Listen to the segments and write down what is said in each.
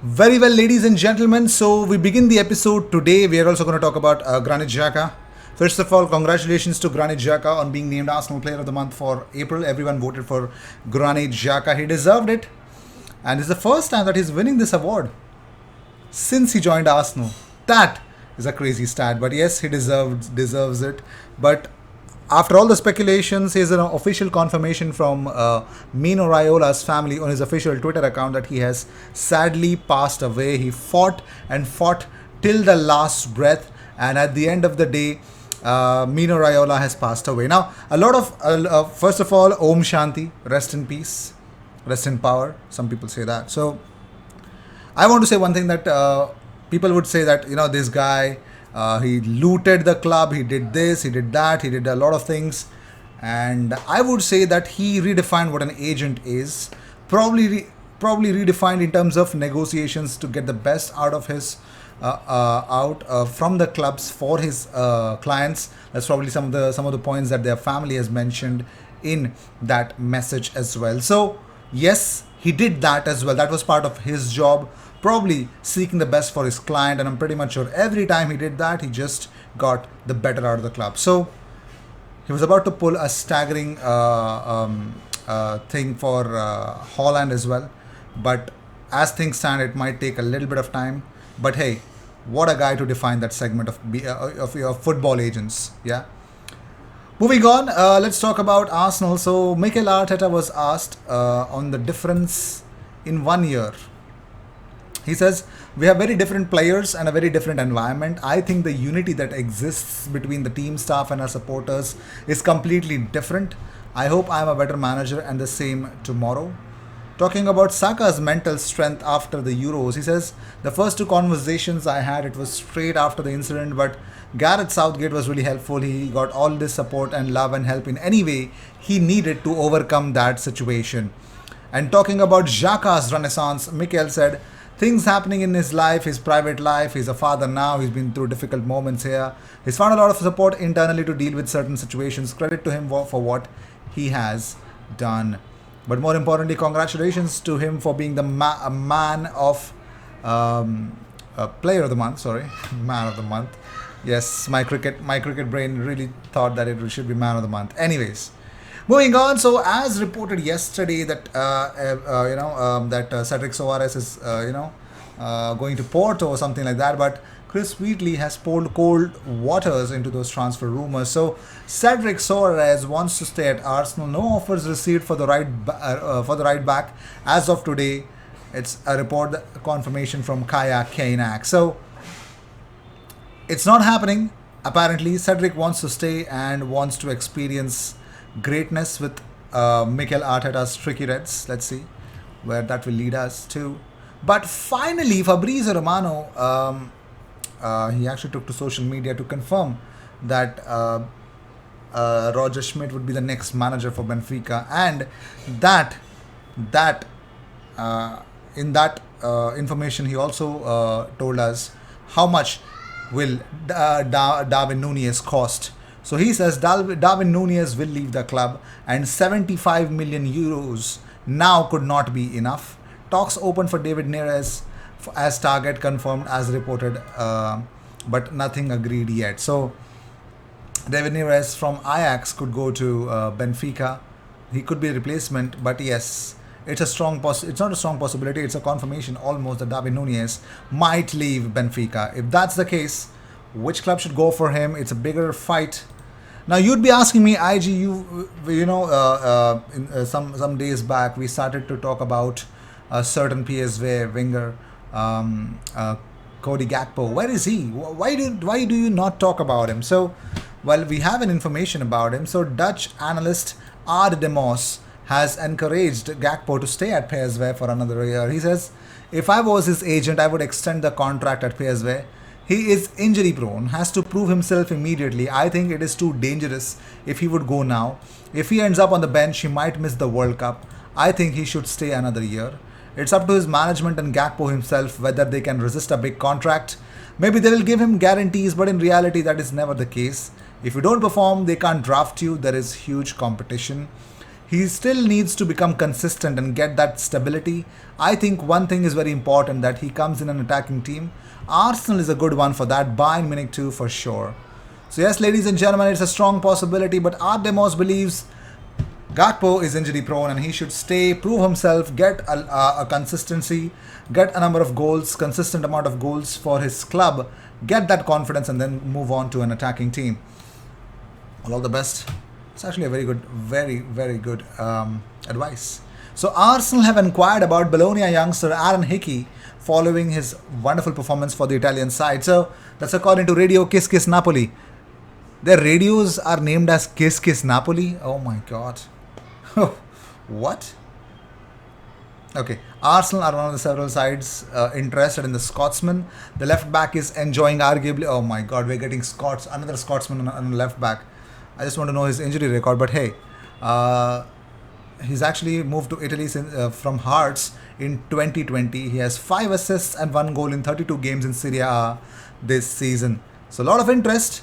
Very well, ladies and gentlemen. So we begin the episode today. We are also going to talk about Granit Xhaka. First of all, congratulations to Granit Xhaka on being named Arsenal Player of the Month for April. Everyone voted for Granit Xhaka. He deserved it, and it's the first time that he's winning this award since he joined Arsenal. That is a crazy stat, but yes, he deserves it. But after all the speculations, here's an official confirmation from Mino Raiola's family on his official Twitter account that he has sadly passed away. He fought and fought till the last breath, and at the end of the day, Mino Raiola has passed away. Now, a lot of first of all, Om Shanti, rest in peace, rest in power. Some people say that. So I want to say one thing that people would say that this guy he looted the club, he did this, he did that, he did a lot of things, and I would say that he redefined what an agent is. Probably redefined in terms of negotiations to get the best out of his out from the clubs for his clients. That's probably some of the points that their family has mentioned in that message as well. So yes, he did that as well. That was part of his job, probably seeking the best for his client, and I'm pretty much sure every time he did that, he just got the better out of the club. So he was about to pull a staggering thing for Holland as well, but as things stand, it might take a little bit of time. But hey, what a guy to define that segment of football agents. Yeah. Moving on, let's talk about Arsenal. So Mikel Arteta was asked on the difference in 1 year. He says, we have very different players and a very different environment. I think the unity that exists between the team staff and our supporters is completely different. I hope I am a better manager and the same tomorrow. Talking about Saka's mental strength after the Euros, he says, the first two conversations I had, it was straight after the incident, but Gareth Southgate was really helpful. He got all this support and love and help in any way he needed to overcome that situation. And talking about Xhaka's renaissance, Mikel said, things happening in his life, his private life. He's a father now. He's been through difficult moments here. He's found a lot of support internally to deal with certain situations. Credit to him for what he has done. But more importantly, congratulations to him for being the man of player of the month. Sorry, man of the month. Yes, my cricket brain really thought that it should be man of the month. Anyways, moving on. So, as reported yesterday, that Cedric Soros is going to Porto or something like that, but Chris Wheatley has poured cold waters into those transfer rumors. So Cedric Soares wants to stay at Arsenal. No offers received for the right back as of today. It's a report confirmation from Kaya Kainak. So it's not happening. Apparently, Cedric wants to stay and wants to experience greatness with Mikel Arteta's tricky Reds. Let's see where that will lead us to. But finally, Fabrizio Romano, he actually took to social media to confirm that Roger Schmidt would be the next manager for Benfica, and that in that information he also told us how much will Darwin Nunez cost. So he says Darwin Nunez will leave the club, and 75 million euros now could not be enough. Talks open for David Neres as target confirmed as reported, but nothing agreed yet. So David Neres from Ajax could go to Benfica. He could be a replacement, but yes, it's not a strong possibility. It's a confirmation almost that David Nunez might leave Benfica. If that's the case, which club should go for him? It's a bigger fight. Now you'd be asking me, IG, some days back we started to talk about a certain PSV winger, Cody Gakpo. Where is he? Why do you not talk about him? So, well, we have an information about him. So Dutch analyst Ard de Mos has encouraged Gakpo to stay at PSV for another year. He says, if I was his agent, I would extend the contract at PSV. He is injury prone, has to prove himself immediately. I think it is too dangerous if he would go now. If he ends up on the bench, he might miss the World Cup. I think he should stay another year. It's up to his management and Gakpo himself whether they can resist a big contract. Maybe they will give him guarantees, but in reality, that is never the case. If you don't perform, they can't draft you. There is huge competition. He still needs to become consistent and get that stability. I think one thing is very important, that he comes in an attacking team. Arsenal is a good one for that. Bayern Munich too, for sure. So yes, ladies and gentlemen, it's a strong possibility, but Ardemos believes Gakpo is injury prone and he should stay, prove himself, get a consistency, get a number of goals, consistent amount of goals for his club, get that confidence, and then move on to an attacking team. All the best. It's actually a very good, very good advice. So Arsenal have inquired about Bologna youngster Aaron Hickey following his wonderful performance for the Italian side. So that's according to Radio Kiss Kiss Napoli. Their radios are named as Kiss Kiss Napoli. Oh my god. What? Okay. Arsenal are one of the several sides interested in the Scotsman. The left back is enjoying arguably. Oh my god, we're getting another Scotsman on the left back. I just want to know his injury record, but hey, he's actually moved to Italy from Hearts in 2020. He has 5 assists and 1 goal in 32 games in Serie A this season. So a lot of interest.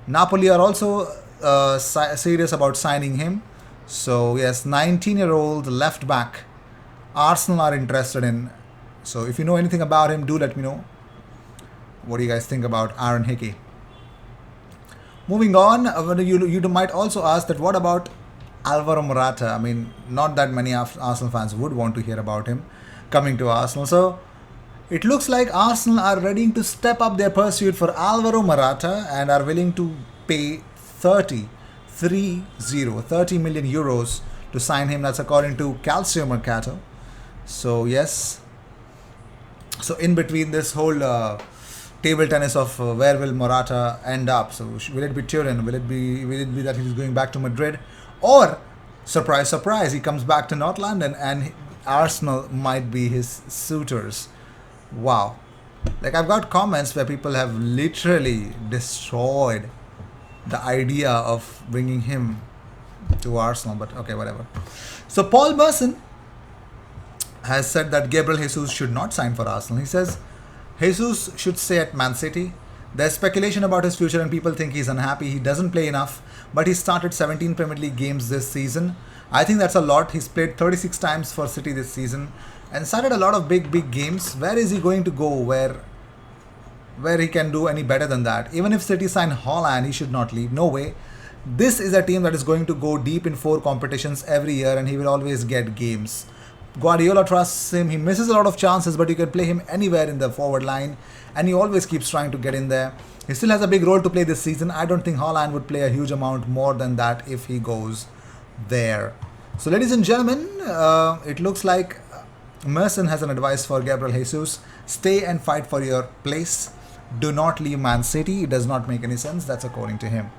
Napoli are also serious about signing him. So yes, 19-year-old left back Arsenal are interested in. So if you know anything about him, do let me know. What do you guys think about Aaron Hickey? Moving on, you might also ask that what about Alvaro Morata? I mean, not that many Arsenal fans would want to hear about him coming to Arsenal. So it looks like Arsenal are ready to step up their pursuit for Alvaro Morata and are willing to pay 30 million euros to sign him. That's according to Calcio Mercato. So yes, so in between this whole table tennis of where will Morata end up? So will it be Turin? Will it be that he's going back to Madrid, or surprise, surprise, he comes back to North London and Arsenal might be his suitors? Wow. Like, I've got comments where people have literally destroyed the idea of bringing him to Arsenal, but okay, whatever. So Paul Merson has said that Gabriel Jesus should not sign for Arsenal. He says Jesus should stay at Man City. There's speculation about his future and people think he's unhappy. He doesn't play enough, but he started 17 Premier League games this season. I think that's a lot. He's played 36 times for City this season and started a lot of big games. Where is he going to go where he can do any better than that? Even if City sign Haaland, he should not leave. No way. This is a team that is going to go deep in 4 competitions every year and he will always get games. Guardiola trusts him. He misses a lot of chances, but you can play him anywhere in the forward line and he always keeps trying to get in there. He still has a big role to play this season. I don't think Haaland would play a huge amount more than that if he goes there. So ladies and gentlemen, it looks like Merson has an advice for Gabriel Jesus. Stay and fight for your place. Do not leave Man City. It does not make any sense. That's according to him.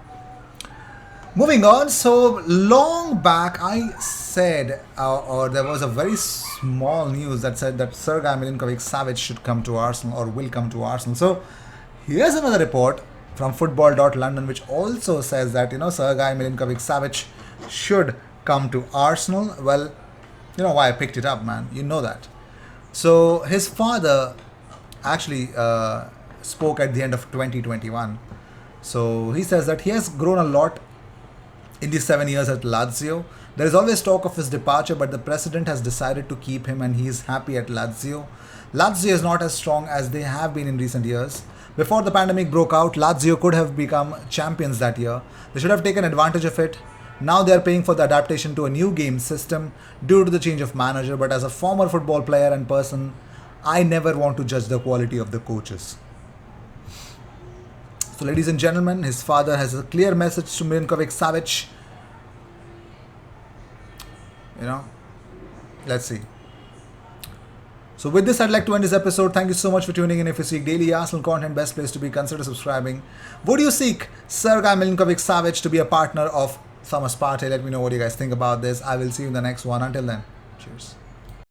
Moving on, so long back I said, or there was a very small news that said that Sergei Milinkovic-Savic should come to Arsenal or will come to Arsenal. So here's another report from Football.London which also says that, Sergei Milinkovic-Savic should come to Arsenal. Well, you know why I picked it up, man. You know that. So his father actually spoke at the end of 2021. So he says that he has grown a lot in these 7 years at Lazio. There is always talk of his departure, but the president has decided to keep him and he is happy at Lazio. Lazio is not as strong as they have been in recent years. Before the pandemic broke out, Lazio could have become champions that year. They should have taken advantage of it. Now they are paying for the adaptation to a new game system due to the change of manager, but as a former football player and person, I never want to judge the quality of the coaches. So ladies and gentlemen, his father has a clear message to Milinkovic-Savic. Let's see. So with this, I'd like to end this episode. Thank you so much for tuning in. If you seek daily Arsenal content, best place to be, consider subscribing. Would you seek Sergei Milinkovic-Savic to be a partner of Thomas Partey? Let me know what you guys think about this. I will see you in the next one. Until then, cheers.